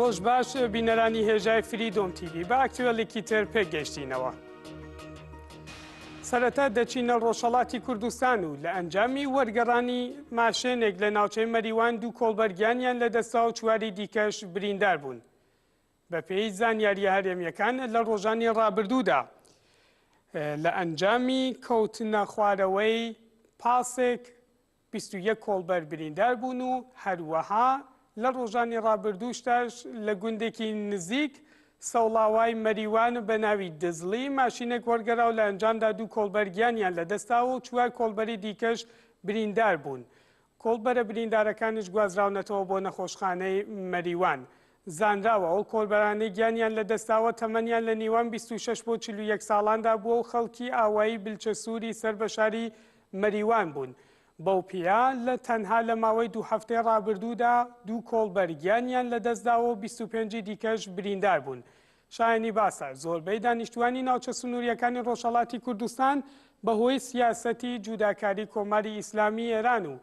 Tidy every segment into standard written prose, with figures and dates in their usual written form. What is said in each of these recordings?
ڕۆژ باش بینەرانی هێژای فریدۆم تیوی بە ئاکتوێلێکی تر پێگەشتینەوە. سەرەتا دەچینە ڕۆژهەڵاتی کوردستان و لە ئەنجامی وەرگەڕانی ماشێنێک لە ناوچەی مەریوان دوو کۆڵبەرگیانیان لەدەستا و چواری دیکەش بریندار بوون. بە پێی زانیاریە هەرێمیەکان لە ڕۆژانی ڕابردوودا لە ئەنجامی کەوتنە خوارەوەی پاسێک 21 کۆڵبەر بریندار بوون و هەروەها لە ڕۆژانی ڕابردووشتاش لە گوندێکی نزیک سەوڵاوای مەریوان بە ناوی دزڵی ماشینێک وەرگەرا و لە ئەنجامدا دوو کۆڵبەرگیانیان لەدەستاوە و چوار کۆڵبەری دیکەش بریندار بوون. کۆڵبەرە بریندارەکانش گوازراونەتەوە بۆ نەخۆشخانەی مەریوان. زانراوە ئەو کۆڵبەرانەی گیانیان لەدەستاوە تەمەنیان لە نێوان 26 بۆ 41 ساڵاندا بووە و خەڵکی ئاوایی بلچە سووری سەر بە شاری مەریوان بوون. بەو پیا لە تەنها لە ماوەی دوو هەفتەی ڕابردوودا دوو کۆڵبەرگیانیان لەدەستداوە و 25 دیکەش بریندار بوون. شایانی باسە زۆربەی دانیشتوانی ناوچە سنووریەکانی ڕۆژهەڵاتی کوردستان بەهۆی سیاسەتی جوداکاری کۆماری ئیسلامی ئێران و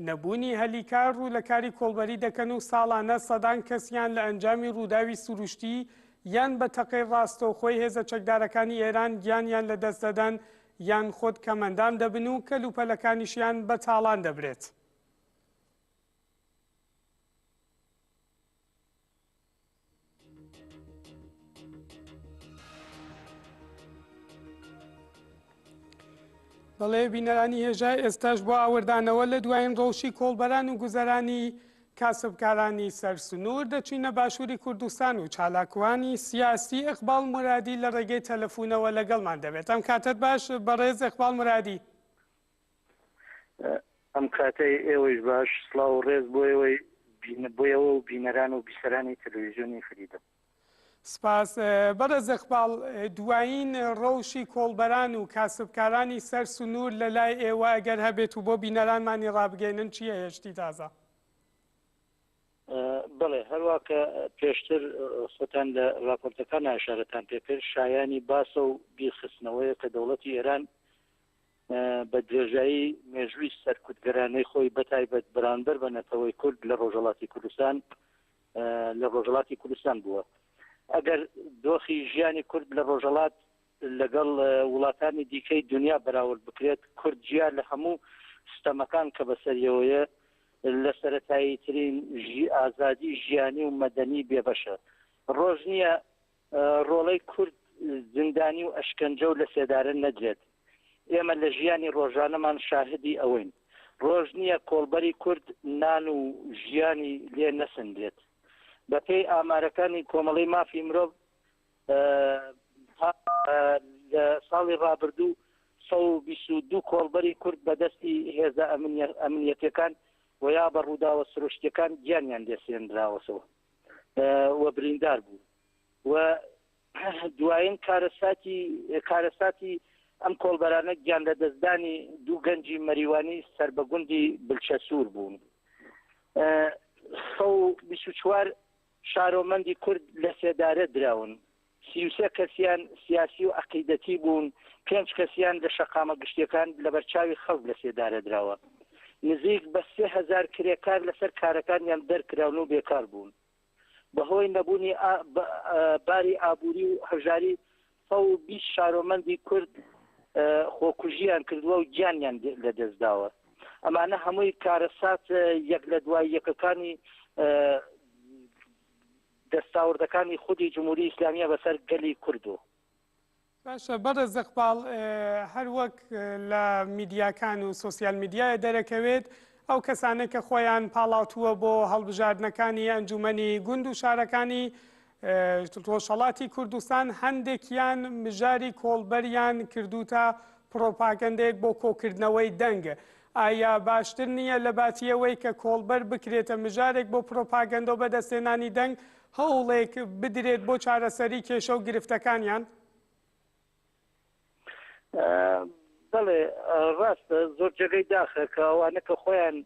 نەبوونی هەلیکار ڕوو لە کاری کۆڵبەری دەکەن و ساڵانە سەدان کەسیان لە ئەنجامی ڕووداوی سروشتی یان بە تەقەی ڕاستەوخۆی هێزە چەکدارەکانی ئێران گیانیان لەدەست دەدەن یان خۆت کەمەندان دەبن و کەلوپەلەکانیشیان بە تاڵان دەبرێت. بەڵێ بینەرانی هێژای ئێستاش بۆ ئاوردانەوە لە دوایین ڕۆژی کۆڵبەران و گوزەرانی کاسبکارانی سەرسنوور دەچینە باشووری کوردستان و چالاکوانی سیاسی ئیقبال مرادی لە ڕێگەی تەلەفۆنەوە لەگەڵمان دەبێت. ئەم کاتت باش بەڕێز ئیقبال مرادی. ئەم کاتەی ئێوەش باش سڵاو و ڕێز بۆ ئێوەی بۆیەوە و بینەران و بیسەرانی تەلەڤیزیۆنی فریدۆم. سپاس. بەڕێز ئیقبال، دوایین ڕەوشی کۆڵبەران و کاسبکارانی سەرسنوور لە لای ئێوە ئەگەر هەبێت و بۆ بینەرانمانی ڕابگەێنن چییە هێشتی تازە؟ بڵێ هەروواکە پێشتر خۆتان لە راپۆرتەکان ئاشارەتان پێکرد شایانی باسە و بیرخستنەوەیە کە دەوڵەتی ئێران بە درێژایی مێژووی سەرکوتگەرانەی خۆی بەتایبەت بەرامبەر بە نەتەوەی کورد لە ڕۆژهەڵاتی کوردستان بووە. ئەگەر دۆخی ژیانی کورد لە ڕۆژهەڵات لەگەڵ وڵاتانی دیکەی دنیا بەراورد بکرێت کورد گیان لە هەموو ستەمەکان کە بەسەریەوەیە لە سەرەتایی ترین ئازادی ژیانی و مەدەنی بێبەشە. ڕۆژ نییە ڕۆڵەی کورد زیندانی و ئەشکەنجە و لە سێدارە نەدرێت. ئێمە لە ژیانی ڕۆژانەمان شاهدی ئەوەین. ڕۆژ نییە کۆڵبەری کورد نان و ژیانی لێ نەسندێت. بە پێی ئامارەکانی کۆمەڵی مافی مرۆڤ لە ساڵی ڕابردوو 122 کۆڵبەری کورد بەدەستی هێزە ئەمنیەتەکان و یا بە ڕووداوە سروشتیەکان گیانیان دەسێنراوەسەوە وە بریندار بوو و دوایین کارەساتی ئەم کۆڵبەرانە گیان لە دەستدانی دوو گەنجی مەریوانی سربەگوندی بلچە سوور بوون. 124 شارۆمەندی کورد لە سێدارە دراون. 33 کەسیان سیاسی و عەقیدەتی بوون. 5 کەسیان لە شەقامە گشتیەکان لە بەرچاوی خەڵک لە سێدارە دراوە. نزیک بە 3000 کرێکار لەسەر کارەکانیان دەرکراون و بێکار بوون. بەهۆی نەبوونی باری ئابووری و هەژاری 120 شارۆمەندی کورد خۆکوژیان کردووە و گیانیان لەدەستداوە. ئەمانە هەمووی کارەسات یەک لە دوای یەکەکانی دەستاوردەکانی خودی جمهوری ئیسلامیە بەسەر گەلی کوردو. باشە بەڕێز ئیقبال، هەر وەک لە میدیاکان و سۆسیال میدیایە دەرەکەوێت ئەو کەسانە کە خۆیان پاڵاوتووە بۆ هەڵبژاردنەکانی ئەنجومەنی گوند و شارەکانی ڕۆژهەڵاتی کوردستان هەندێکیان مژاری کۆڵبەریان کردوتە پرۆپاگەندەیەک بۆ کۆکردنەوەی دەنگ. ئایا باشتر نییە لە باتیەوەی کە کۆڵبەر بکرێتە مژارێک بۆ پرۆپاگەندە و بەدەستێنانی دەنگ هەوڵێک بدرێت بۆ چارەسەری کێشە و گرفتەکانیان؟ بەڵێ ڕاستە زۆر جێگەی داخە کە ئەوانە کە خۆیان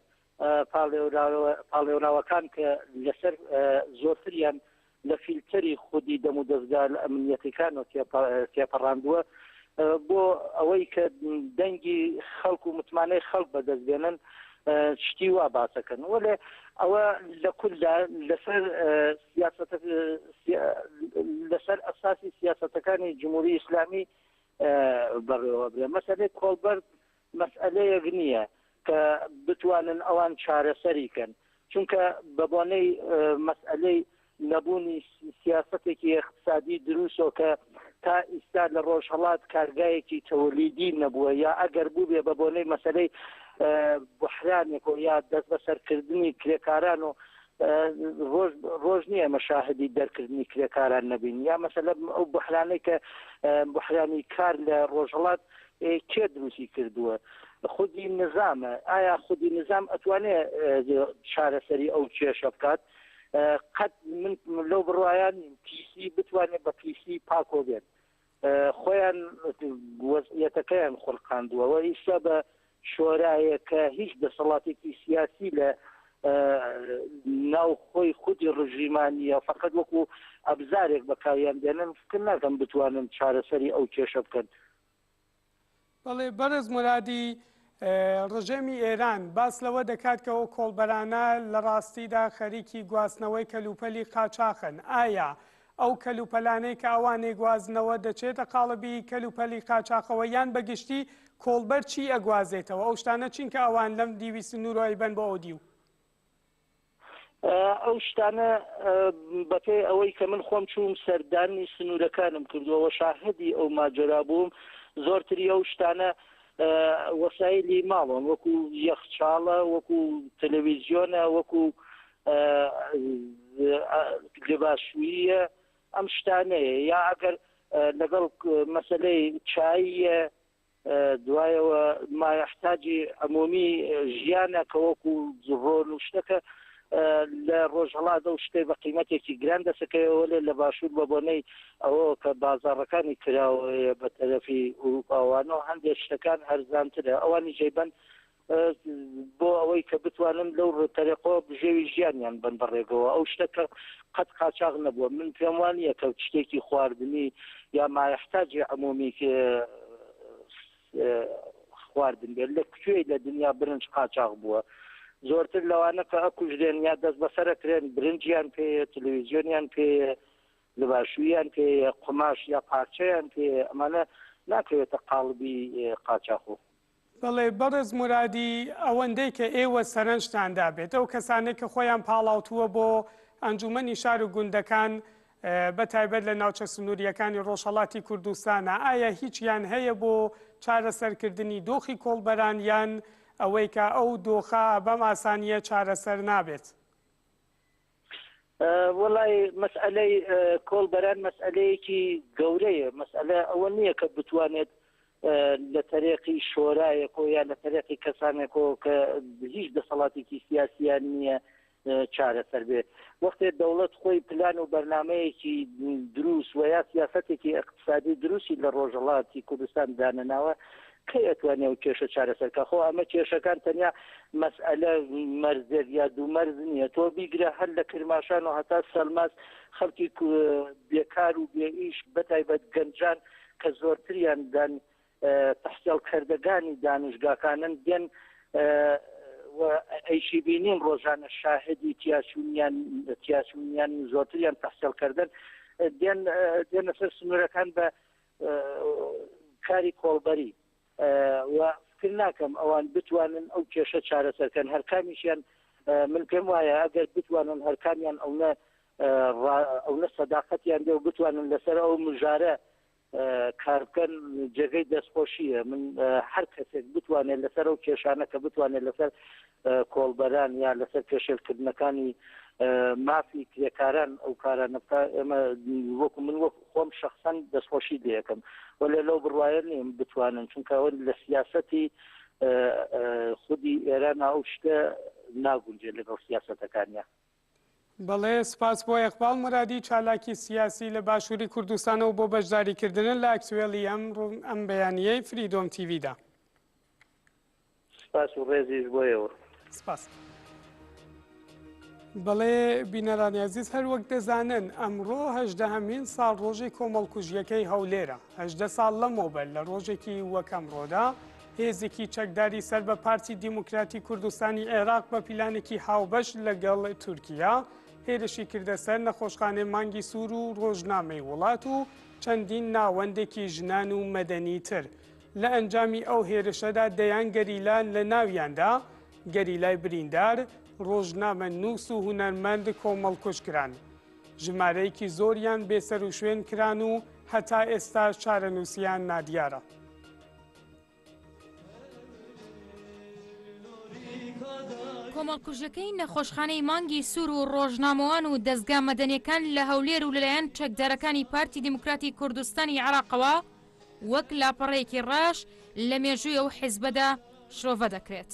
پاڵێوراوەکان کە لەسەر زۆرتریان لە فیلتەری خودی دەم و دەستگا لە ئەمنیەتەکان و تێپەڕاندووە بۆ ئەوەی کە دەنگی خەڵک و متمانەی خەڵک بەدەستبێنن شتی وا باسەکەن وەلێ ئەوە لە کولدا لەسەر ئەساسی سیاسەتەکانی جمهوری ئیسلامی بەڕێوە برێ مەسەلەی کۆڵبەر مەسئلەیەک نییە کە بتوانن ئەوان چارەسەریکەن چونکە بە بۆنەی مەسئلەی نەبوونی سیاستێکی اقتصادی دروستەوە کە تا ئیستا لە ڕۆژهەڵات کارگایەکی تەوەلیدی نەبووە یا ئەگەر بوو بێ بە بۆنەی مەسەلەی بحرانێک و یا دەست بەسەرکردنی کرێکاران و ڕۆژ نییە مەشاهدی دەرکردنی کرێکاران نەبین یا مەسەلە ئەو بحرانەی کە بحرانی کار لە ڕۆژهەڵات کێ دروستی کردووە خودی نظامە ئایا خودی نظام ئەتوانێت چارەسەری ئەو کێشە بکات قەت من لەو بڕوایان پیسی بتوانێت بە پیسی پاکۆ بێت خۆیان وەزعیەتەکەیان خۆڵقاندووەوە ئیستا بە شۆرایە کە هیچ دەسەڵاتێکی سیاسی لە ناو خۆی خودی ڕژیمانیە فقط وەکو ئەبزارێک بەکاریان دێنن فکر ناکەم بتوانن چارەسەری ئەو کێشە بکەن. بەڵێ بەرز مرادی ڕژێمی ئێران باس لەوە دەکات کە ئەو کۆڵبەرانە لە ڕاستیدا خەریکی گواستنەوەی کەلوپەلی قاچاقن ئایا ئەو کەلوپەلانەی کە ئەوانەی گوازنەوە دەچێتە قاڵبی کەلوپەلی قاچاقەوە یان بەگشتی کۆڵبەر چی ئەگوازێتەوە ئەو شتانە چینکە ئەوان لەم دیوی سنوورۆی بن بۆ ئەو دیو ئەو شتانە بەپێی ئەوەی کە من خۆم چوم سەردانی سنوورەکانم کردووەوە شاهدی ئەو ماجرا بووم زۆرتری ئەو شتانە وەسایلی ماڵن وەکو یەخچاڵە وەکو تەلەڤیزیۆنە وەکو لێباشوویە ئەم شتانەیە یا ئەگەر لەگەڵ مەسەلەی چاییە دوایەوە مایەحتاجی عمومی ژیانە کە وەکو ڕۆن و شتەکە لە ڕۆژهەڵات ئەو شتێ بە قیمەتێکی گران دەسەکەیەوە لێ لە باشوور بە بۆنەی ئەوە کە بازاڕەکانی کراوەیە بە تەرەفی ئوروپاوانەوە هەندێک شتەکان هەرزانترە ئەوانی جێبەن بۆ ئەوەی کە بتوانن لەو ڕێتەرێقەوە بژێوی ژیانیان بن بەڕێگەوە ئەو شتەکە قەت قاچاق نەبووە من پێم وانییە کە شتێکی خواردنی یا مایەحتاجی عمومی خواردن بێت لە کوێی لە دنیا برنج قاچاق بووە زۆرتر لەوانە کە ئەکوژێن یا دەست بەسەرەکرێن برنجیان پێ تەلەڤیزیۆنیان پێ لەباشوویان پێ قماش یا پارچەیان پێ ئەمانە ناکەوێتە قاڵبی قاچاقۆ. بەڵێ بەڕێز مرادی ئەوەندەی کە ئێوە سەرنجتاندا بێت ئەو کەسانێک کە خۆیان پاڵاوتووە بۆ ئەنجومەنی شار و گوندەکان بە تایبەت لە ناوچە سنووریەکانی ڕۆژهەڵاتی کوردستانە ئایا هیچیان هەیە بۆ چارەسەرکردنی دۆخی کۆڵبەران یان ئەوەی کە ئەو دۆخە بەم ئاسانیە چارەسەر نابێت؟ وەڵای مەسئلەی کۆڵبەران مەسئلەیەکی گەورەیە مەسئلە ئەوە نییە کە بتوانێت لە تەرێقی شۆرایەکۆ یا لە تەرێقی کەسانێکۆ کە هیچ دەسەڵاتێکی سیاسیان نییە چارەسەر بێت وەختێ دەوڵەت خۆی پلان و بەرنامەیەکی دروست و یا سیاسەتێکی اقتصادی دروستی لە ڕۆژهەڵاتی کوردستان دانەناوە کە ئەتوانێ و کێشە چارەسەرکە خۆ ئەمە کێشەکان تەنیا مەسئلە مەرزێت یا دوومەرز نییە تۆ بیگرە هەر لە کرماشان و هەتا سەلماس خەڵکی بێکار و بێئیش بەتایبەت گەنجان کە زۆرتریان دان تەحسیڵکردەکانی دانشگاکانن دێن ئەیشی بینین ڕۆژانە شاهدی تیاسوونیان زۆرتریان تەحسیڵکردن دێنە سەر سنوورەکان بە کاری کۆڵبەری و فکر ناکەم ئەوان بتوانن ئەو کێشە چارەسەرکەن هەرکامیشیان من پێم وایە ئەگەر بتوانن هەرکامیان ئەوە سەداقەتیان دێ و بتوانن لەسەر ئەو مژارە کار بکەن جێگەی دەستخۆشیە من هەر کەسێک بتوانێت لەسەر ئەو کێشانە کە بتوانێت لەسەر کۆڵبەران یا لەسەر کێشێلکردنەکانی مافی کرێکاران ئەو کارانە ئێمە وەکو من وەکو خۆم شخصەن دەستخۆشی دەیەکەم وەلێ لەو بڕواایە نیم بتوانن چونکە ئەوە لە سیاسەتی خودی ئێران ئەو شتە ناگونجێت لەگەڵ سیاسەتەکانیان. بەڵێ سپاس بۆ ئەقبال مرادی چالاکی سیاسی لە باشووری کوردستانەوە بۆ بەشداریکردن لە ئەکسوێڵی ئەم بەیانیەی فریدۆم تیڤیدا. سپاس و ڕێزیش بۆیەوە. سپاس. بەڵێ بینەرانی عزیز هەر وەک دەزانن ئەمڕۆ 18هەمین ساڵ ڕۆژی کۆمەڵکوژیەکەی هەولێرە. 18 ساڵ لەمەوبەر لە ڕۆژێکی وەک ئەمڕۆدا هێزێکی چەکداری سەر بە پارتی دیموکراتی کوردستانی عێراق بە پیلانێکی هاوبەش لەگەڵ تورکیا هێرشی کردە سەر نەخۆشخانەی مانگی سوور و ڕۆژنامەی وڵات و چەندین ناوەندێکی ژنان و مەدەنی تر. لە ئەنجامی ئەو هێرشەدا دەیان گەریلان لە ناویاندا گەریلای بریندار، ڕۆژنامە نووس و هونەرمەند کۆمەڵکوژ کران. ژمارەیەکی زۆریان بێسەر و شوێن کران و هەتا ئێستا چارەنووسیان نادیارە. کۆمەڵکوژەکەی نەخۆشخانەی مانگی سوور و ڕۆژنامەوان و دەستگا مەدەنیەکان لە هەولێر و لەلایەن چەکدارەکانی پارتی دیموکراتی کوردستانی عێراقەوە وەک لاپەڕەیەکی ڕاش لە مێژووی ئەو حیزبەدا شرۆڤە دەکرێت.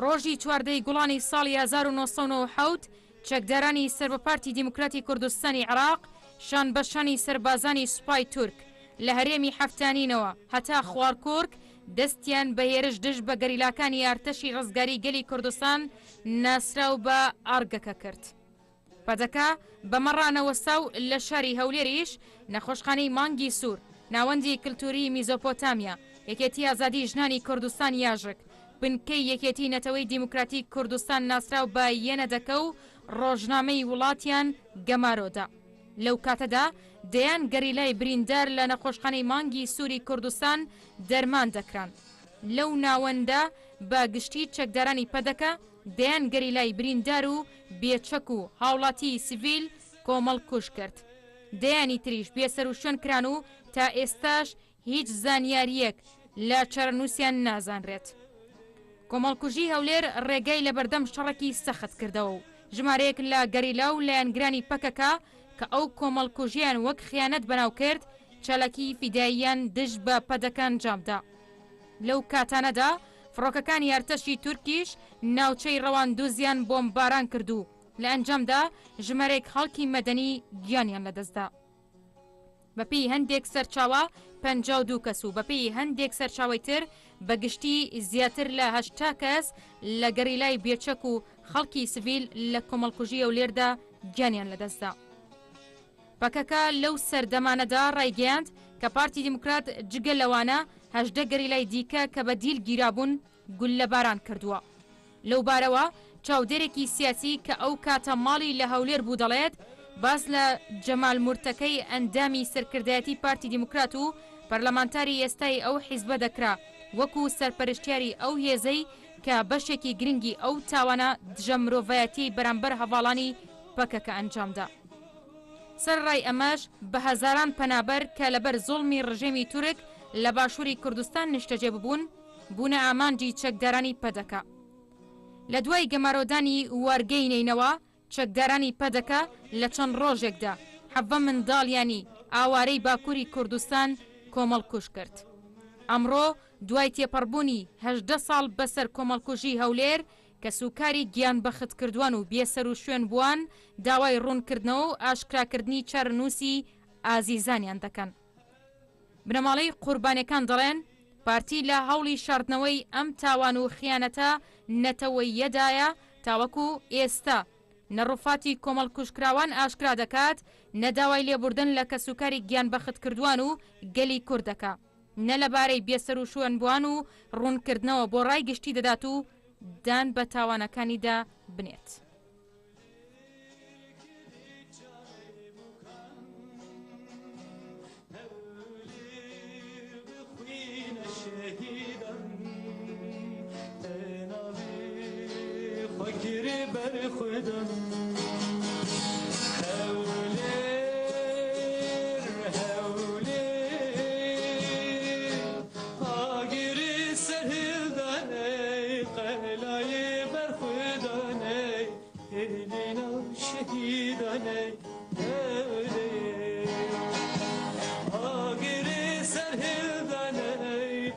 ڕۆژی چواردەی گوڵانی ساڵی 1990 چەکدارانی سەر بە پارتی دیموکراتی کوردستانی عێراق شان بەشانی سەربازانی سوپای تورک لە هەرێمی هەفتانینەوە هەتا خوارکۆرک دەستیان بە هێرش دژ بە گەریلاکانی ئارتەشی ڕزگاری گەلی کوردستان ناسراو بە ئارگەکە کرد. پەدەکە بەمەڕانەوەستا و لە شاری هەولێریش نەخۆشخانەی مانگی سوور ناوەندی کللتوری میزۆپۆتامیا یەکێتی ئازادی ژنانی کوردستان یاژک بنکەی یەکێتی نەتەوەی دیموکراتی کوردستان ناسراو بە یەنەدەکە و ڕۆژنامەی وڵاتیان گەمارۆدا. لەو کاتەدا دەیان گەریلای بریندار لە نەخۆشخانەی مانگی سووری کوردستان دەرمان دەکران. لەو ناوەندە بە گشتی چەکدارانی پەدەکە دەیان گەریلای بریندار و بێچەک و هاوڵاتی سیڤیل کۆمەڵکوژ کرد. دەیانی تریش بێسەر و شوێن کران و تا ئێستاش هیچ زانیاریەک لە چارەنووسیان نازانرێت. کۆمەڵکوژی هەولێر ڕێگای لە بەردەم شەڕێکی سەخت کردەوە و ژمارەیەک لە گەریلا و لایەنگرانی پەکەکە کە ئەو کۆمەڵکوژیان وەک خیانەت بەناو کرد چالاکی فیداییان دژ بە پەدەکان جامدا. لەو کاتانەدا فڕۆکەکانی ئارتەشی تورکیش ناوچەی ڕەواندوزیان بۆمباران کردو لە ئەنجامدا ژمارەیەک خەڵکی مەدەنی گیانیان لەدەستدا. بەپێی هەندێک سەرچاوە 52 کەس و بەپێی هەندێک سەرچاوی تر بەگشتی زیاتر لە 80 کەس لە گەریلای بێچەک و خەڵکی سڤیل لە کۆمەڵکوژی ئەولێردا گیانیان لەدەستدا. پەکەکە لەو سەردەمانەدا ڕایگەیاند کە پارتی دیموکرات جگە لەوانە 18 گەریلای دیکە کە بە دیل گیرابوون گول لە باران کردووە. لەو بارەوە چاودێرێکی سیاسی کە ئەو کاتە ماڵی لە هەولێر بوو دەڵێت باس لە جەمال مورتەکەی ئەندامی سەرکردایەتی پارتی دیموکرات و پەرلەمانتاری ئێستای ئەو حیزبە دەکرا وەکو سەرپەرشتیاری ئەو هێزەی کە بەشێکی گرنگی ئەو تاوانە دژە مرۆڤایەتی بەرامبەر هەواڵانی پەکەکە ئەنجامدا. سەرڕای ئەمەش بە هەزاران پەنابەر کە لەبەر زوڵمی ڕژێمی تورک لە باشووری کوردستان نیشتەجێ ببوون بوونە ئامانجی چەکدارانی پەدەکە. لە دوای گەمارۆدانی وەرگەینەوە چەکدارانی پەدەکە لە چەند ڕۆژێکدا 7 منداڵیانی ئاوارەی باکووری کوردستان کۆمەڵکوژ کرد. ئەمڕۆ دوای تێپەڕبوونی 18 ساڵ بەسەر کۆمەڵکوژی هەولێر کە سوکاری گیان بەختکردووان و بێسەر و شوێن بووان داوای ڕوونکردنەوە و ئاشکراکردنی چارەنووسی ئازیزانیان دەکەن. بنەماڵەی قوربانیەکان دەڵێن پارتی لە هەوڵی شاردنەوەی ئەم تاوان و خیانەتە نەتەوەیەدایە تاوەکو ئێستا نەڕووفاتی کۆمەڵکوژکراوان ئاشکرا دەکات نەداوای لێبوردن لە کەسوکاری گیان بەختکردووان و گەلی کوردەکە نە لەبارەی بێسەر و شوێن بووان و ڕوونکردنەوە بۆ ڕای گشتی دەدات و دان بە تاوانەکانیدا بنێت.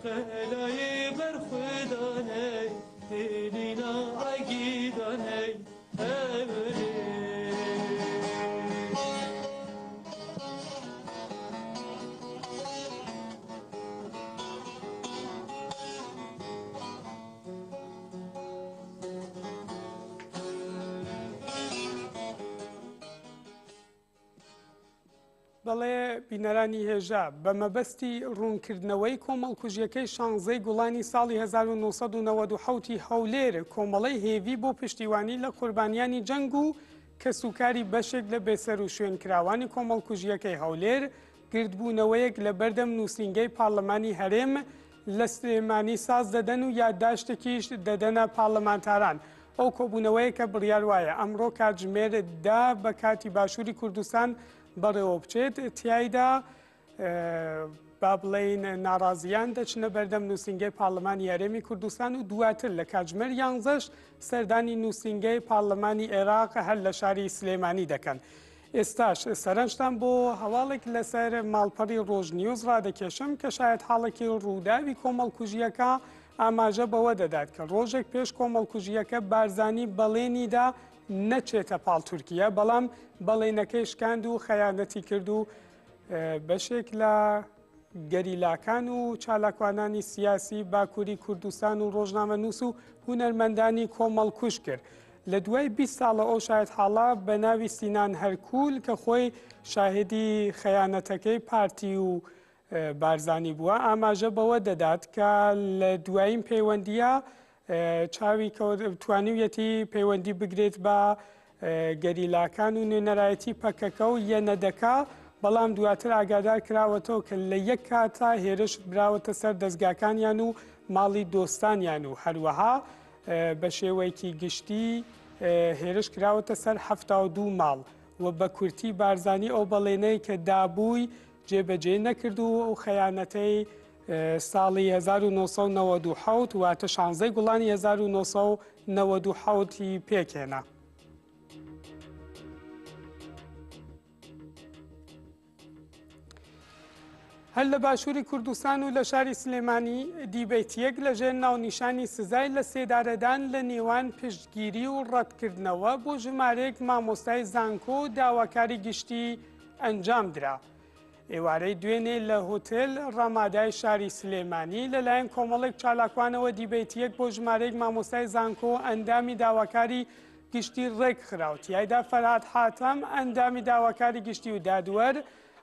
قلای بر خدا بەڵێ بینەرانی هێژە بە مەبەستی ڕوونکردنەوەی کۆمەڵکوژیەکەی 16 گوڵانی ساڵی 1990 هەولێر کۆمەڵەی هێوی بۆ پشتیوانی لە قوربانیانی جەنگ و کەسوکاری بەشێک لە بێسەر و شوێنکراوانی کۆمەڵکوژیەکەی هەولێر گردبوونەوەیەک لە بەردەم نووسینگەی پاڵەمانی هەرێم لە سلێمانی ساز دەدەن و یادداشتێکیش دەدەنە پاڵەمانتاران. ئەو کۆبوونەوەیە کە بڕیار وایە ئەمڕۆ کاتژمێر دا بە کاتی باشووری کوردستان بەڕێوە بچێت تیایدا با بڵێین ناڕازیان دەچنە بەردەم نووسینگەی پاڵەمانی هەرێمی کوردستان و دواتر لە کاتژمێر 11 سەردانی نووسینگەی پاڵەمانی عێراق هەر لە شاری سلێمانی دەکەن. ئێستاش سەرنجتان بۆ هەواڵێک لەسەر ماڵپەڕی ڕۆژنیوز ڕادەکێشم کە شاید حاڵێکی ڕووداوی کۆمەڵکوژیەکە ئاماژە بەوە دەدات کە ڕۆژێک پێش کۆمەڵکوژیەکە بارزانی بەڵێنیدا نەچێتە پاڵ تورکیا، بەڵام بەڵێنەکەی شکاند و خەیانەتی کرد و بەشێک لە گەریلاکان و چالاکوانانی سیاسی باکووری کوردستان و ڕۆژنامە نووس و هونەرمەندانی کۆمەڵکوژ کرد. لە دوای 20 ساڵە ئەو شاید حاڵا بە ناوی سینان هەرکول کە خۆی شاهدی خەیانەتەکەی پارتی و بارزانی بووە ئاماژە بەوە دەدات کە لە دوایین پەیوەندیە چاوی توانیویەتی پەیوەندی بگرێت بە گەریلاکان و نوێنەرایەتی پەکەکە و یەنەدەکە، بەڵام دواتر ئاگادار کراوەتەوە کە لە یەک کاتا هێرش براوەتە سەر دەستگاکانیان و ماڵی دۆستانیان و هەروەها بە شێوەیەکی گشتی هێرش کراوەتە سەر 72 ماڵ و بە کورتی بارزانی ئەو بەڵێنەی کە دابووی جێبەجێ نەکرد و ئەو خەیانەتەی ساڵی 1990 واتە 16 گوڵانی 1990 پێکێنا. هەر لە باشووری کوردستان و لە شاری سلێمانی دیبێتیەک لەژێر ناونیشانی سزای لە سێدارەدان لە نێوان پشتگیری و ڕەتکردنەوە بۆ ژمارەیەک مامۆستای زانکۆ و داواکاری گشتی ئەنجام درا. ئێوارەی دوێنێ لە هۆتێل ڕەمادای شاری سلێمانی لەلایەن کۆمەڵێک چالاکوانەوە دیبێتیەک بۆ ژمارەیەک مامۆستای زانکۆ ئەندامی داواکاری گشتی ڕێک خراوە. تیایدا فەرهاد حاتەم ئەندامی داواکاری گشتی و دادوەر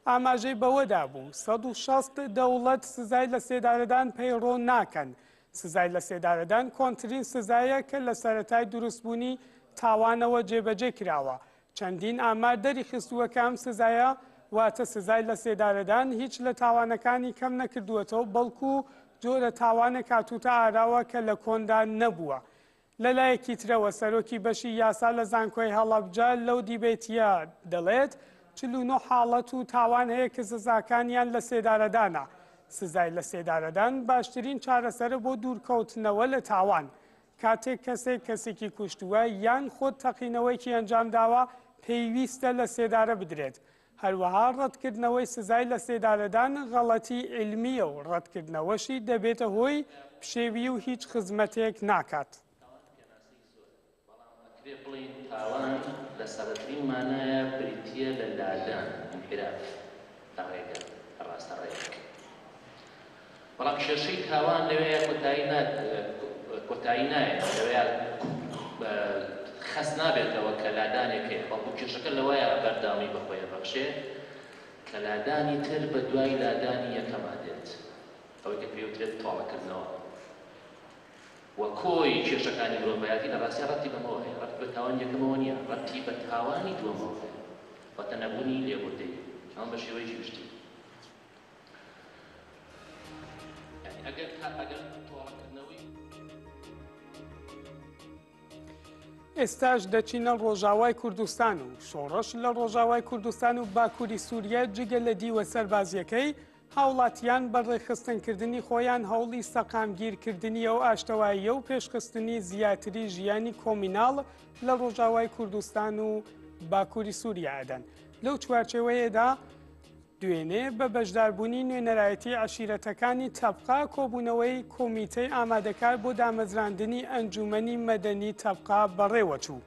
ئاماژەی بەوەدا بوو 160 دەوڵەت سزای لە سێدارەدان پەیڕۆ ناکەن. سزای لە سێدارەدان کۆنترین سزایە کە لە سەرەتای دروستبوونی تاوانەوە جێبەجێ کراوە. چەندین ئامار دەری خستووە کە ئەم سزایە واتە سزای لە سێدارەدان هیچ لە تاوانەکانی کەم نەکردووەتەوە، بەڵکو جۆرە تاوانێک هاتووتە ئاراوە کە لە کۆندا نەبووە. لەلایەکی ترەوە سەرۆکی بەشی یاسا لە زانکۆی هەڵەبجە لەو دیبێتیە دەڵێت 49 حاڵەت و تاوان هەیە کە سزاکانیان لە سێدارەدانە. سزای لە سێدارەدان باشترین چارەسەرە بۆ دوورکەوتنەوە لە تاوان. کاتێک کەسێکی کوشتووە یان خۆت تەقینەوەیکی ئەنجام داوە پێویستە لە سێدارە بدرێت. هەروەها ڕەتکردنەوەی سزای لە سێدارەدان غەڵەتی علمیە و ڕەتکردنەوەشی دەبێتە هۆی پشێوی و هیچ خزمەتێک ناکات. بڵین تاوان لە سەرەترین مانایە بریتیە لە لادان انحراف تا ڕێگە ڕاستەڕێک، بەڵام کێشەی تاوان لەوەیە کۆتایی نایە، لەوەیە خەس نابێتەوە کە لادانێک هەیە، بەڵکو کێشەکە لەوەیە بەردامی بەخۆیە بەخشێ کە لادانی تر بە دوای لادانی یەکەما دێت، ئەوەی کە پێوترێت تۆڵەکردنەوە وە کۆی کێشەکانی مرۆڤایەتی لە ڕاستی ڕەتی بەمەوە هەیە، ڕەت بە تاوان یەکەمەوە نییە، ڕەتی بە تاوانی دووەمەوە هەیە، واتە نەبوونی لێبوردەی ئەم بە شێوەیەکی گشتی. ئەگەر تۆڵەکردنەوەی ئێستاش دەچینە ڕۆژاوای کوردستان و شۆڕش لە ڕۆژاوای کوردستان و باکووری سووریا جگە لە دیوە سەربازیەکەی هاوڵاتیان بەڕێخستنکردنی خۆیان هەوڵی سەقامگیرکردنی ئەو ئاشتەواییە و پێشخستنی زیاتری ژیانی کۆمیناڵ لە ڕۆژاوای کوردستان و باکووری سووریادەن. لەو چوارچێوەیەدا دوێنێ بە بەشداربوونی نوێنەرایەتی عەشیرەتەکانی تەبقا کۆبوونەوەی کۆمیتەی ئامادەکار بۆ دامەزراندنی ئەنجومەنی مەدەنی تەبقا بەڕێوەچوو.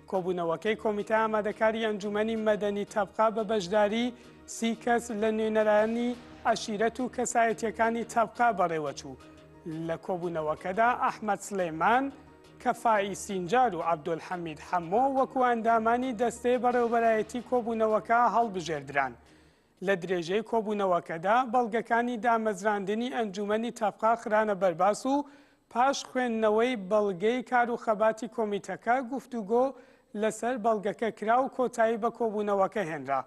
کۆبوونەوەکەی کۆمیتە ئامادەکاری ئەنجومەنی مەدەنی تەبقا بە بەشداری 30 کەس لە نوێنەرانی عەشیرەت و کەسایەتیەکانی تەبقا بەڕێوەچوو. لە کۆبوونەوەکەدا ئەحمەد سلێمان، کەفایی سینجار و عەبدولحەمید حەمۆ وەکو ئەندامانی دەستەی بەڕێوەبەرایەتی کۆبوونەوەکە هەڵبژێردران. لە درێژەی کۆبوونەوەکەدا بەڵگەکانی دامەزراندنی ئەنجومەنی تەبقا خرانە بەرباس و پاش خوێندنەوەی بەڵگەی کاروخەباتی کۆمیتەکە گفتوگۆ لەسەر بەڵگەکە کرا و کۆتایی بە کۆبوونەوەکە هێنرا.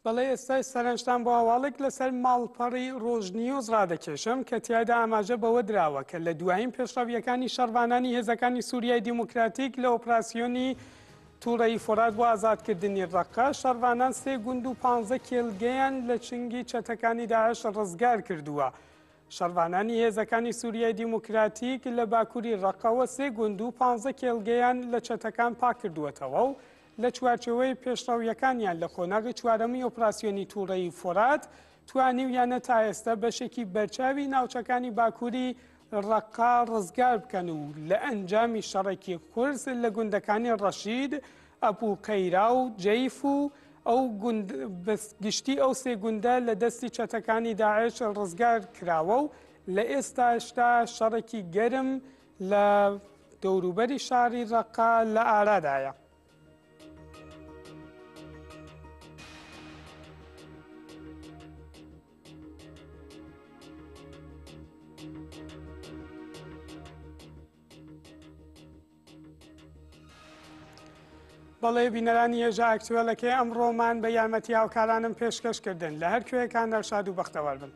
بەڵێ ئێستای سەرنجتان بۆ هەواڵێک لەسەر ماڵپەڕی ڕۆژنیۆز ڕادەکێشم کە تیایدا ئاماژە بەوە دراوە کە لە دوایین پێشڕەویەکانی شەڕوانانی هێزەکانی سووریای دیموکراتیک لە ئۆپراسیۆنی تووڕەیی فۆرات بۆ ئازادکردنی ڕەقە شەڕوانان 3 گوند و 15 کێلگەیان لە چنگی چەتەکانی داعش ڕزگار کردووە. شەڕوانانی هێزەکانی سووریای دیموکراتیک لە باکووری ڕەقەوە 3 گوند و 15 کێلگەیان لە چەتەکان پاک کردووەتەوە و لە چوارچەوەی پێشڕەویەکانیان لە خۆناغی چوارەمی ئۆپراسیۆنی تووڕەیی فۆرات توانیویانە تا ئێستا بەشێکی بەرچاوی ناوچەکانی باکووری ڕەقا ڕزگار بکەن و لە ئەنجامی شەڕێکی قورس لە گوندەکانی ڕەشید، ئەبوو قەیرا و جەیف و ئەو گشتی ئەو 3 گوندە لە دەستی چەتەکانی داعش ڕزگار کراوە و لە ئێستاشتا شەڕێکی گەرم لە دەوروبەری شاری ڕەقا لە ئارادایە. بەڵێ بینەرانی هێژە ئاکتوێلەکەی ئەمڕۆمان بە یارمەتی هاوکارانم پێشکەشکردن لە هەر کوێیەکان دەرشاد و بەختەوەر بن.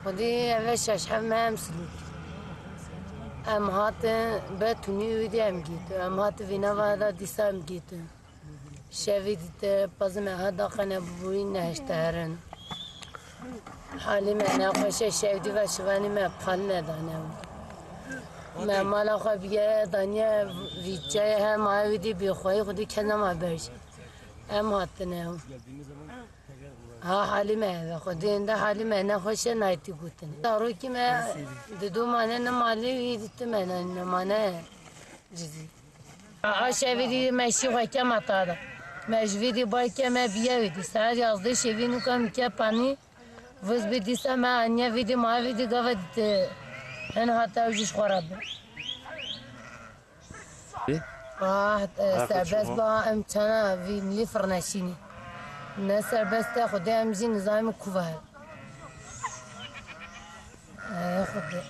خودی اوشش همه همسلو ام هات بتونی ویدی ام گیت ام هات وینا وادا دیسا ام گیت شوید پزم هدا قنه بوی نهشتهرن حالی من نخوشه شودی و شوانی من پل ندانه من مالا خواه بیه دانیه ویجای هم آویدی بیخواهی خودی کنم برش هم هاتنه ها حالی من خودی انده حالی من نخوشه نایتی بودنه دارو که من دو مانه نمالی ویدیت من نمانه جزی شویدی مشی خواه که مطاده مجویدی بای که من بیاویدی ساعت 11 شوی نکم که پانی وز بدیسه من انیا ویدی ما ویدی گفت هن حتی وجش خورد سربست با امتحانه وی ملی فرنشینی نه سربست خود امزی نظام کوه خود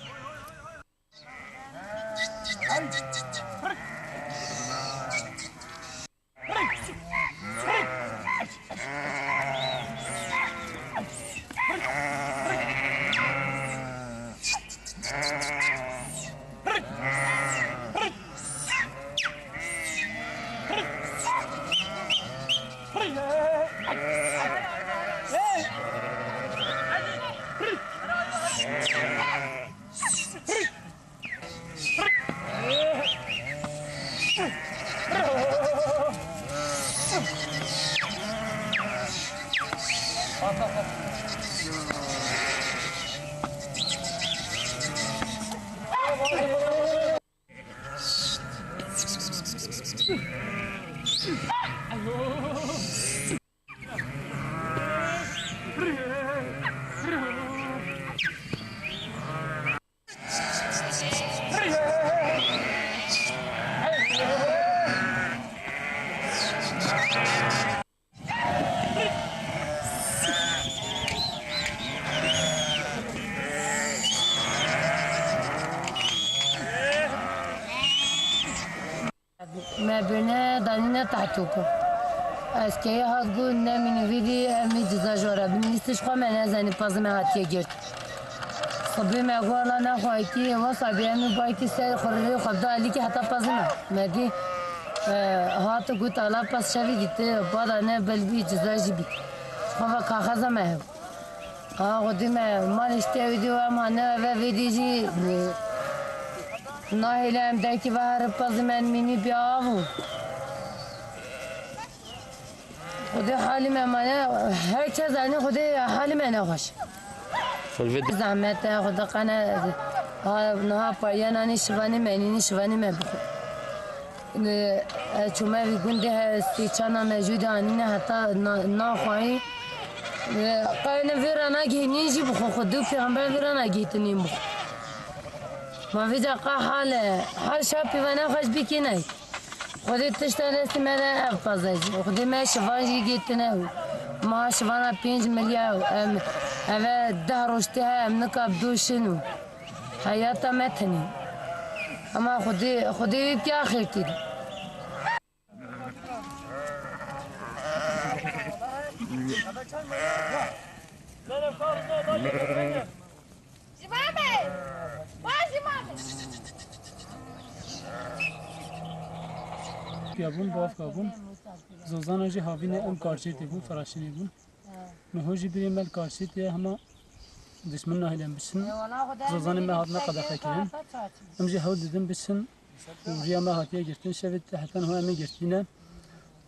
ما بنا دانينا تحتوكو اسكي هاد قول نمين فيدي امي جزا جورا بنيستش خو من ازاني پازم هاتيه گرت صبي ما قول انا خويكي وصبي امي بايكي سر خوري خدا علي كي حتى پازم مدي هات قلت على پاس شوي گيت بعد انا بلبي جزا جيبي خو كاغذ ما غدي ما نشتي فيديو ما انا فيديو جي ناهلم دکی و هر پس من مینی بیاو خود حالی من هر چه زنی خود حالی من خوش زحمت خود قنه نه پایان نشوانی منی نشوانی من بخو چون وی گنده هستی چند موجود آنی نه حتی نخواهی قاین ویرانه گینیجی بخو خود دو پیامبر ویرانه گیتنیم بخو ما في دقة حال شابي وانا خوش بيكي ناي خودي تشتغل استمالة أفضل خودي ما شفاجي جيتنا ما شفانا 5 مليار أما الدهر واشتها منك بدو شنو حياتها متني أما خودي يبكي آخر كده پیابون باف کابون زوزان جی هاوینه ام کارچیتی بون فراشینی بون مهوجی بریم مل کارچیتی همه دشمن نهیلم بشن زوزان ما هاتنا قدقه کردن ام جی هول دیدم بشن و ریا ما هاتیه گرتن شوید حتی هو امی گرتینه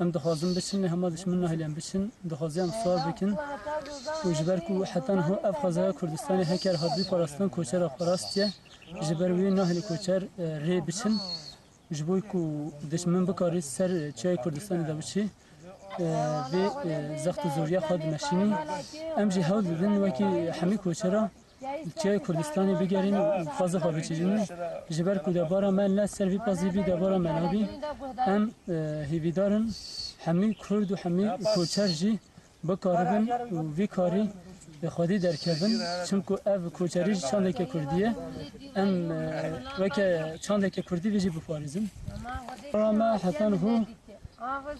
ام دخوازم بشن همه دشمن نهیلم بشن دخوازیم سوار بکن و جبر کو حتی هو افخازه کردستانی هکر هادی پاراستان کوچر خراستیه جبر وی نهیل کوچر ری بشن جبوی کو دشمن بکاری سر چای کردستان داشتی و زخت زوریا خود ماشینی ام جی هول دیدن وکی حمی کوچرا چای کردستانی بگیرین و فاز خواب چیزی جبر کو دبارا من نه سروی پازی بی دبارا منابی ام هیویدارن حمی کرد و حمی کوچر جی بکاربن و وی کاری خودی درکردن چون که اف کوچری چنده که کردیه ام وکه چنده که کردی ویجی بپاریزم ما حتی هو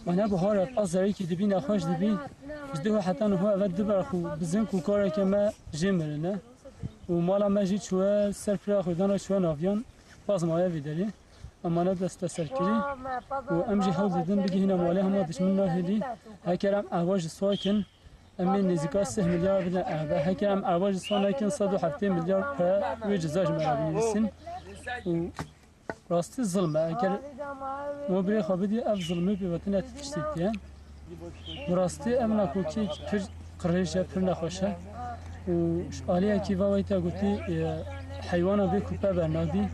وانا بهار ازایی که دبی نخواش دبی جدو حتی هو اول دبر خو بزن کو کاری که ما جمرنه و مالا ما جی چوه سرفرا خودانا چوه ناویان باز مایه ویداری امانه دست سرکری و امجی حال دیدن بگی هنا مالی هم دشمن نهلی هکرم اواج ساکن امین نزدیک 3 میلیارد بدن اهبه هکرم اواج ساکن 170 میلیارد پر و جزاج مرابی نسین و راستی ظلمه اگر ما بری خوابیدی اف ظلمی به وطن اتفشتیه براستی امنا کوکی پر قریشه پر نخوشه و آلیا کی وایتا گوتی حیوانا به کوپه برنادی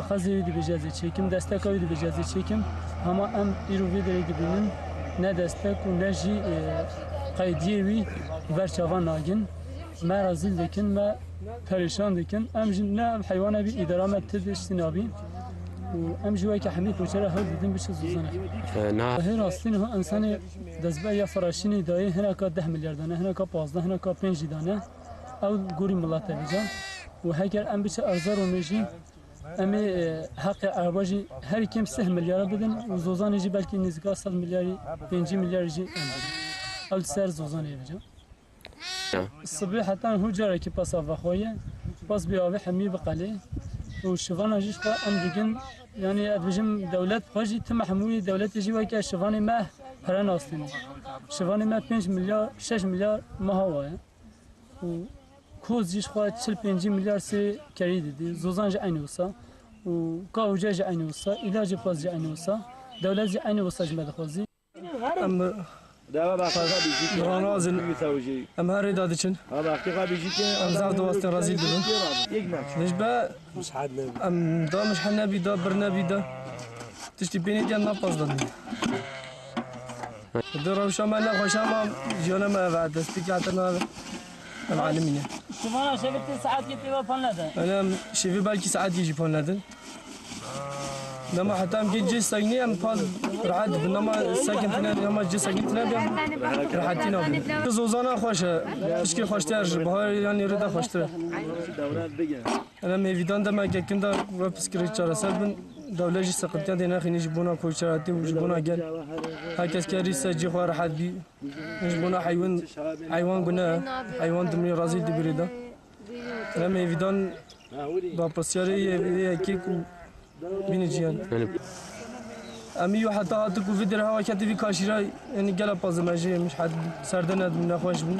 خازی دی بجازی چیکم دستکای دی بجازی چیکم اما ام ایرو ویدری دی بینن نه دستک و نه جی قیدیه وی برچوان ناگن ما رازیل دکن ما پریشان دکن ام نه حیوانا بی اداره ما تدش سنابی و ام جوای که حمید کوچره هر دیدن بشه زوزانه نه هر راستین هو انسان دزبه یا فراشینی دای هنا کا 10 میلیارد دانه هنا کا 15 هنا کا 5 دانه او گوری ملت بجان و هگر ام بشه ارزار و میجی امی حق عرباجی هر کم 3 میلیارد بدن و زوزانه جی بلکه نزدیک 100 میلیارد 5 میلیارد جی اول سر زوزانه بجان الصبح حتى هو جرى كي باس افخويه باس بيوافي حمي بقالي والشفان جيش ام ديكن يعني ادبجم دولت باجي تم حموي دولت يجي وكا شفاني ما فرن اصلي شفاني ما 5 مليار 6 مليار ما هو و كوز جيش خو 5 مليار سي كريدي دي زوزانج انوسا و كاوجاج انوسا علاج باز انوسا دولت انوسا جمد خوزي دعوا بخواهد بیشتر. رانازن ام هر دادشن. بخواهد بیشتر. ام زاد واسطه رازی دلون. نجبا ام دا مش حنا بیدا برنا بیدا. تشتی بینی دیان نپاس دادن. دروش ما نخوش ما جانا ما بعد استقامتنا العالمية. شوفنا شفت ساعات كتير فنلدن. أنا شوفي بالكي ساعات يجي فنلدن. لما حتى أم جيت ساكنين أم فاز رعد بنما ساكن فينا لما جيت ساكن فينا بيم راحتينا بيم. زوزانا خوشة إشكي خوشتر بهاي يعني ردا خوشتر. أنا ميفيدان دم كم دا وبسكري شارسات بن دولة جي سقطتين دينا خيني جبونا كوشراتي وجبونا جل. هكذا كاري سجى خوار حد بي جبونا حيوان قلنا حيوان دمي رازيل دبريدا. أنا ميفيدان بابسياري كيكو بینیجیان. امیو حتی هاتو کوفید رها وقتی وی کاشیرا یعنی گلا پازماجی مش حد سردن ادم نخواش بون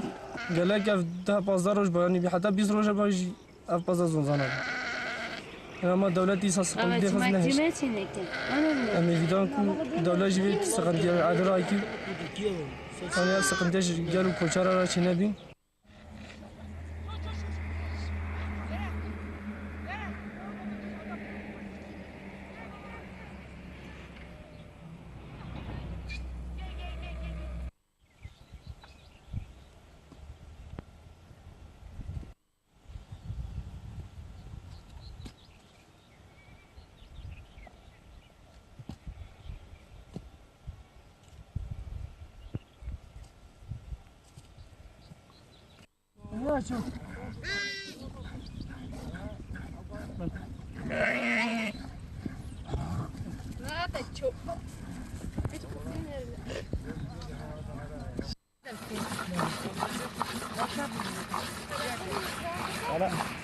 گلا که ده 15 روز بیانی بی حتی 20 روز باجی اف پازا زنزانه. اما دولتی ساس قلدی خز نهش. امی ویدان کو دولت جوی سقندی عدرای کی. آنیا سقندیش گلو کوچارا را چینه بین.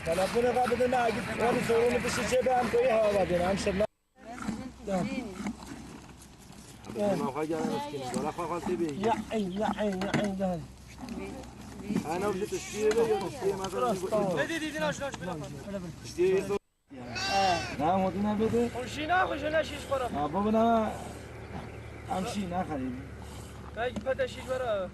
أنا أقول لك أبدا ما أجد ولا يسوون بس الشيء ده عم كويه بعدين عم شرنا. ما خاجة مسكين ولا خاطر تبي. يا عين ده. أنا وجدت الشيء ده الشيء ما ترى. دي ناش. الشيء نعم ودينا بده. وشينا خشنا شيش برا. بابنا أمشي ناخذ. كاي بده شيش برا.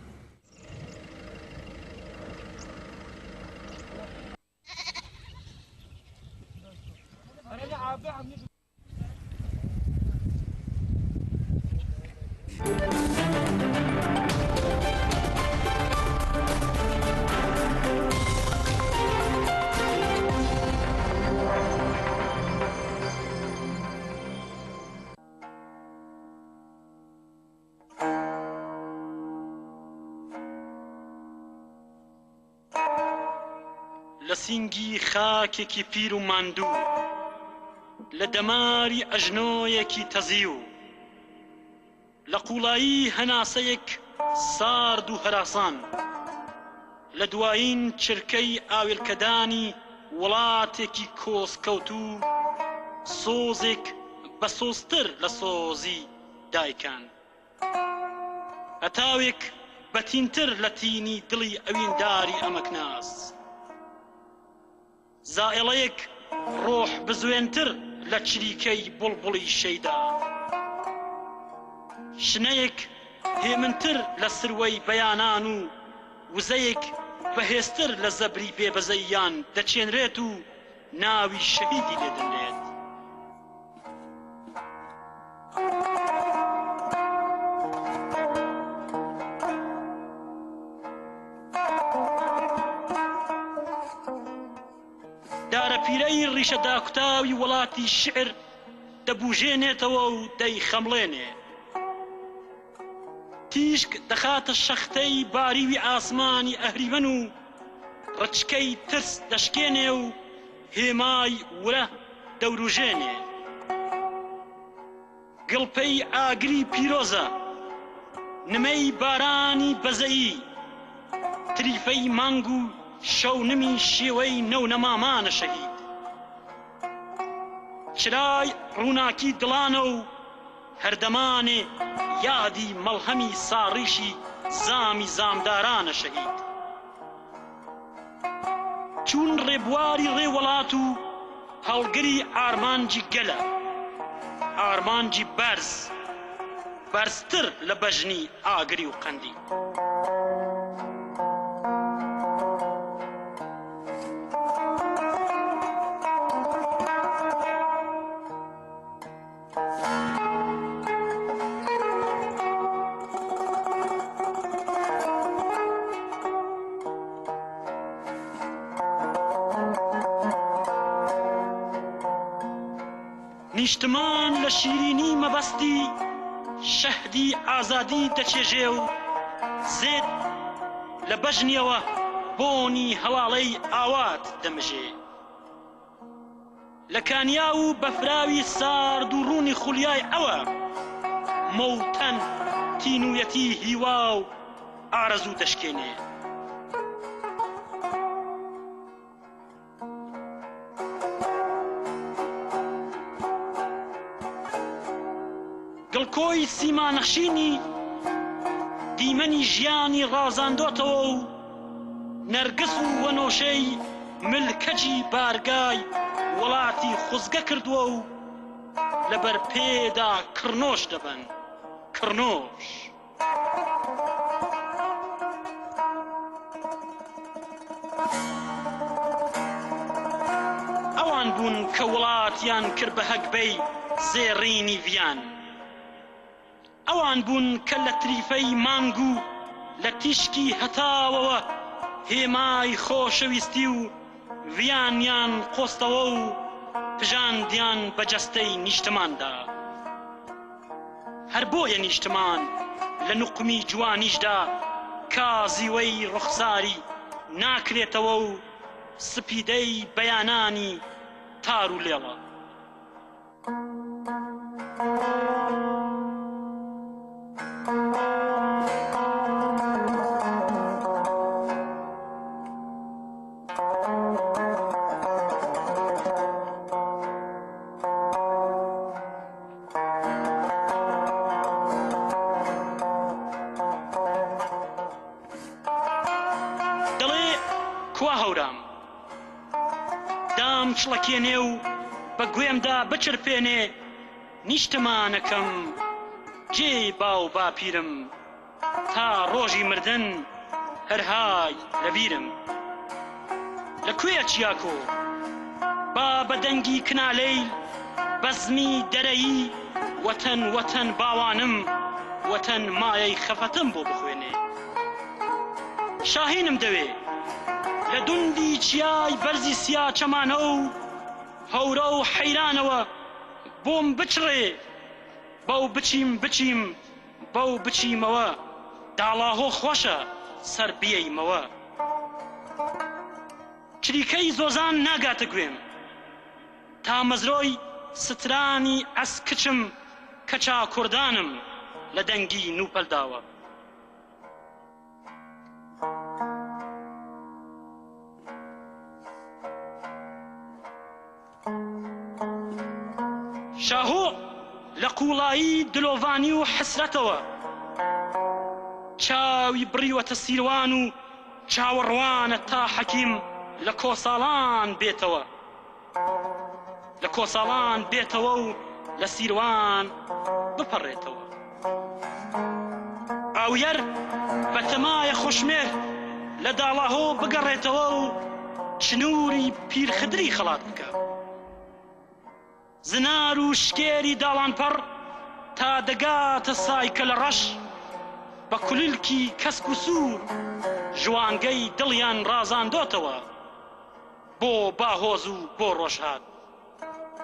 لسینگی خاکێکی پیر و ماندوو لە دەماری ئەژنۆیەکی تەزی و لە قوڵایی هەناسەیەک سارد و هەراسان لە دوایین چرکەی ئاوێلکەدانی وڵاتێکی کۆسکەوت و سۆزێک بە سۆزتر لە سۆزی دایکان هەتاوێک بەتینتر لە تینی دڵی ئەوینداری ئەمەکناس زائڵەیەک ڕۆح بزوێنتر لە چریکەی بڵبڵی شەیدا شنەیەک هێمنتر لە سروەی بەیانان و وزەیەک بەهێزتر لە زەبری بێبەزەییان دەچێنرێت و ناوی شەهیدی لێدەنرێت دارەپیرەی ڕیشە داکوتاوی وڵاتی شعر دەبوژێنێتەوە و دەیخەمڵێنێ تیشک دەخاتە شەختەی باریوی ئاسمانی ئەهریمەن و ڕچکەی ترس دەشکێنێ و هێمای ورە دەوروژێنێ گڵپەی ئاگری پیرۆزە نمەی بارانی بەزەیی تریفەی مانگ و شەونمی شێوەی نەونەمامانە شەهید چرای ڕووناکی دڵانە و هەردەمانێ یادی مەڵهەمی ساڕیشی زامی زامدارانە شەهید چون ڕێبواری ڕێوەڵات و هەڵگری ئارمانجی گەلە ئارمانجی بەرز بەرزتر لە بەژنی ئاگری و قەندی نیشتمان لە شیرینی مەبەستی شەهدی ئازادی دەچێژێ و زێد لە بەژنیەوە بۆنی هەواڵەی ئاوات دەمژێ لە کانیا و بەفراوی سارد و ڕوونی خولیای ئەوە مەوتەن تینویەتی هیوا و ئارەزوو دەشکێنێ گڵکۆی سیمانەخشینی دیمەنی ژیانی ڕازاندۆتەوە و نەرگس و وەنۆشەی ملکەجی بارگای وڵاتی خوزگە کردووە و لەبەر پێدا کڕنۆش دەبن کڕنۆش ئەوان بوون کە وڵاتیان کرد بە هەگبەی زێڕینی ڤیان ئەوان بوون کە لە تریفەی مانگ و لە تیشکی هەتاوەوە هێمای خۆشەویستی و ڤیانیان قۆستەوە و پژاندیان بە جەستەی نیشتماندا هەر بۆیە نیشتمان لە نوقمی جوانیشدا کازیوەی ڕوخساری ناکرێتەوە و سپیدەی بەیانانی تار و لێڵە چڵەکێنێ و بە گوێمدا بچرپێنێ نیشتمانەکەم جێ باو باپیرم تا ڕۆژی مردن هەرهای لەبیرم لەکوێ چیاکۆ با بەدەنگی کنالەیل بەزمی دەرەیی وەتەن وەتەن باوانم وەتەن مایەی خەفەتم بۆ بخوێنێ شاهینم دەوێ لە دوندی چیای بەرزی سیا چەمانە و هەورە و حەیرانەوە بۆم بچڕێ بەو بچیم بچیم بەو بچیمەوە داڵاهۆ خۆشە سەر بیەیمەوە چریکەی زۆزان ناگاتە گوێم تا مەزرۆی سترانی ئەسکچم کە چاکوردانم لە دەنگی نوپەلداوە شاهۆ لە قوڵایی دلۆڤانی و حسرەتەوە چاوی بڕیوەتە سیروان و چاوەڕوانە تا حەکیم لە کۆساڵان بێتەوە لە کۆساڵان بێتەوە و لە سیروان بپەڕێتەوە ئاویەر بە تەمایە خۆشمێر لە داڵاهۆ بگەڕێتەوە و چنووری پیرخدری خەڵات بکە زنار و شکێری داڵانپەڕ تا دەگاتە سایکە لە ڕەش بە کوللکی کەسک و سوور ژوانگەی دڵیان ڕازاندۆتەوە بۆ باهۆز و بۆ ڕۆژهات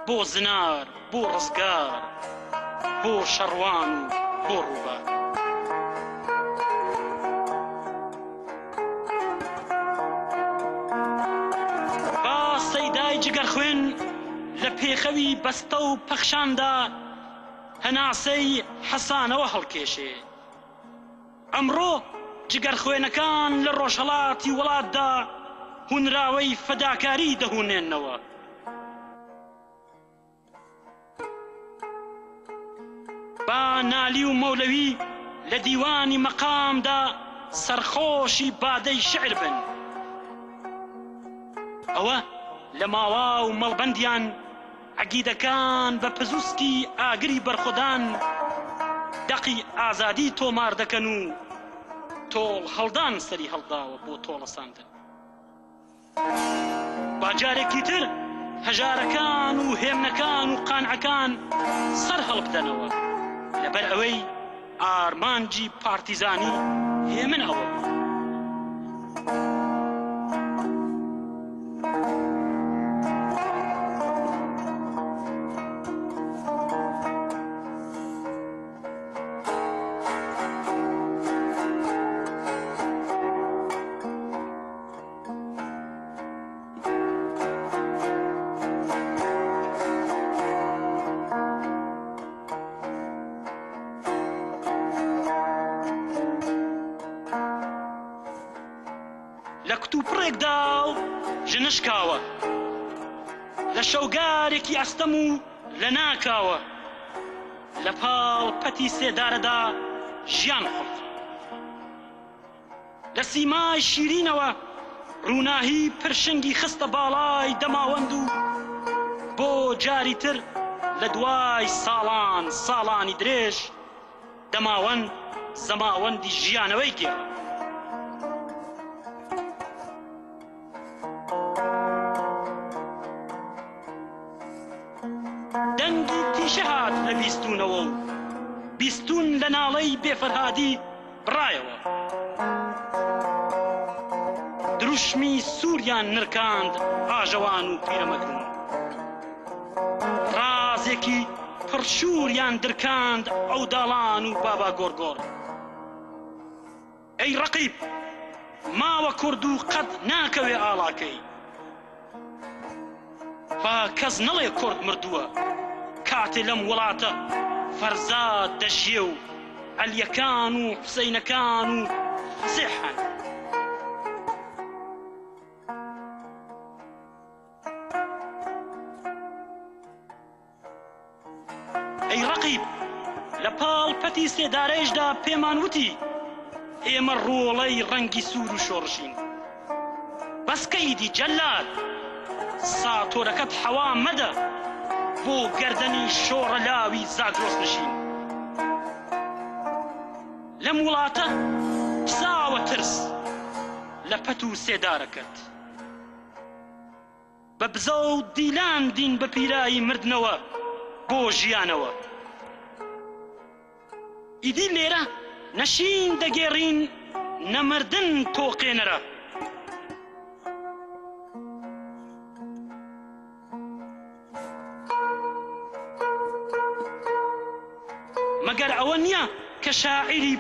بۆ زنار بۆ ڕزگار بۆ شەڕوان و بۆ ڕووبار با سەیدای جگەرخوێن لە پێخەوی بەستە و پەخشاندا هەناسەی حەسانەوە هەڵکێشێ ئەمڕۆ جگەرخوێنەکان لە ڕۆژهەڵاتی وڵاتدا هونراوەی فەداکاری دەهونێننەوە با نالی و مەولەوی لە دیوانی مەقامدا سەرخۆشی بادەی شعر بن ئەوە لە ماوا و مەڵبەندیان عەقیدەکان بە پزوسکی ئاگری بەرخۆدان دەقی ئازادی تۆمار دەکەن و تۆڵ هەڵدان سەری هەڵداوە بۆ تۆڵەساندن با جارێکی تر هەژارەکان و هێمنەکان و قانعەکان سەر هەڵبدەنەوە لەبەر ئەوەی ئارمانجی پارتیزانی هێمن ئەوە لە کتوپڕێکدا و ژنشکاوە لە شەوگارێکی ئەستەم و لە ناکاوە لە پاڵ پەتی سێدارەدا ژیان خورد لە سیمای شیرینەوە ڕووناهی پرشنگی خستە باڵای دەماوەند و بۆ جاری تر لە دوای ساڵانی درێژ دەماوەند زەماوەندی ژیانەوەی گێڕە دەنگی تیشە هات لە بیستونەوە و بیستون لە ناڵەی بێفەرهادی بڕایەوە دروشمی سووریان نرکاند ئاژەوان و پیرەمەگرون ڕازێکی پڕشووریان درکاند ئەو داڵان و بابا گۆرگۆڕ ئەی ڕەقیب ماوە کورد و قەت ناکەوێ ئاڵاکەی با کەس نەڵێ کورد مردووە کاتێ لەم وڵاتە فەرزاد دەژیە و عەلیەکان و حوسەینەکان و فەسیحان ئەی ڕەقیب لە پاڵ پەتی سێدارەیشدا پێمان وتی ئێمە ڕۆڵەی ڕەنگی سوور و شۆڕشین بەسکەیدی جەلاد ساتۆرەکەت حەوا مەدە بۆ گەردەنی شۆڕە لاوی زاگرۆس نشین لەم وڵاتە پساوە ترس لە پەت و سێدارەکەت بە بزە و دیلان دین بە پیرایی مردنەوە بۆ ژیانەوە ئیدی لێرە نەشین دەگێڕین نەمردن تۆقێنەرە مەگەر ئەوە نییە کە شاعیری